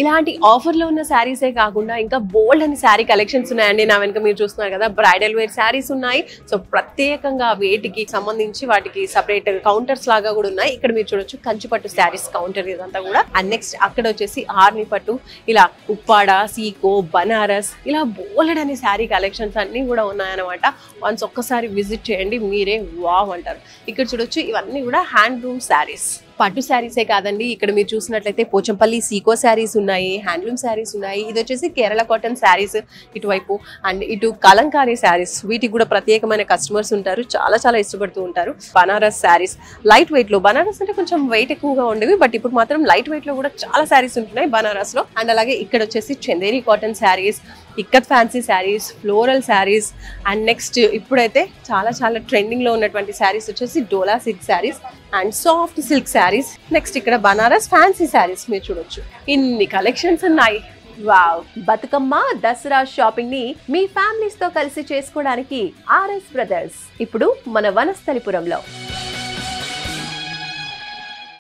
ఇలాంటి ఆఫర్లో ఉన్న శారీసే కాకుండా ఇంకా బోల్డ్ అని శారీ కలెక్షన్స్ ఉన్నాయండి. నా వెనుక మీరు చూస్తున్నారు కదా, బ్రైడల్ వేర్ శారీస్ ఉన్నాయి. సో ప్రత్యేకంగా వేటికి సంబంధించి వాటికి సపరేట్ కౌంటర్స్ లాగా కూడా ఉన్నాయి. ఇక్కడ మీరు చూడొచ్చు కంచిపట్టు శారీస్ కౌంటర్ ఇదంతా కూడా. అండ్ నెక్స్ట్ అక్కడ వచ్చేసి ఆర్ని పట్టు, ఇలా ఉప్పాడ, సీకో, బనారస్, ఇలా బోల్డ్ అనే శారీ కలెక్షన్స్ అన్ని కూడా ఉన్నాయన్నమాట. వన్స్ ఒక్కసారి విజిట్ చేయండి, మీరే వావ్ అంటారు. ఇక్కడ చూడొచ్చు ఇవన్నీ కూడా హ్యాండ్లూమ్ శారీస్. పట్టు శారీసే కాదండి, ఇక్కడ మీరు చూసినట్లయితే పోచంపల్లి సీకో శారీస్ ఉన్నాయి, హ్యాండ్లూమ్ శారీస్ ఉన్నాయి. ఇది వచ్చేసి కేరళ కాటన్ శారీస్ ఇటువైపు, అండ్ ఇటు కలంకారీ శారీస్. వీటికి కూడా ప్రత్యేకమైన కస్టమర్స్ ఉంటారు, చాలా చాలా ఇష్టపడుతూ ఉంటారు. బనారస్ శారీస్ లైట్ వెయిట్ లో, బనారస్ అంటే కొంచెం వెయిట్ ఎక్కువగా ఉండేవి, బట్ ఇప్పుడు మాత్రం లైట్ వెయిట్ లో కూడా చాలా శారీస్ ఉంటున్నాయి బనారస్ లో. అండ్ అలాగే ఇక్కడ వచ్చేసి Chanderi cotton saris, ikat fancy saris, floral saris. And next ఇప్పుడైతే చాలా చాలా ట్రెండింగ్ లో ఉన్నటువంటి శారీస్ వచ్చేసి dola silk saris and soft silk saris. Next ఇక్కడ బనారస్ ఫ్యాన్సీ శారీస్ మీరు చూడొచ్చు. ఇన్ని కలెక్షన్స్ ఉన్నాయి. వావ్! బతుకమ్మ దసరా షాపింగ్ ని మీ ఫ్యామిలీస్ తో కలిసి చేసుకోవడానికి ఆర్ఎస్ బ్రదర్స్ ఇప్పుడు మన వనస్థలిపురంలో.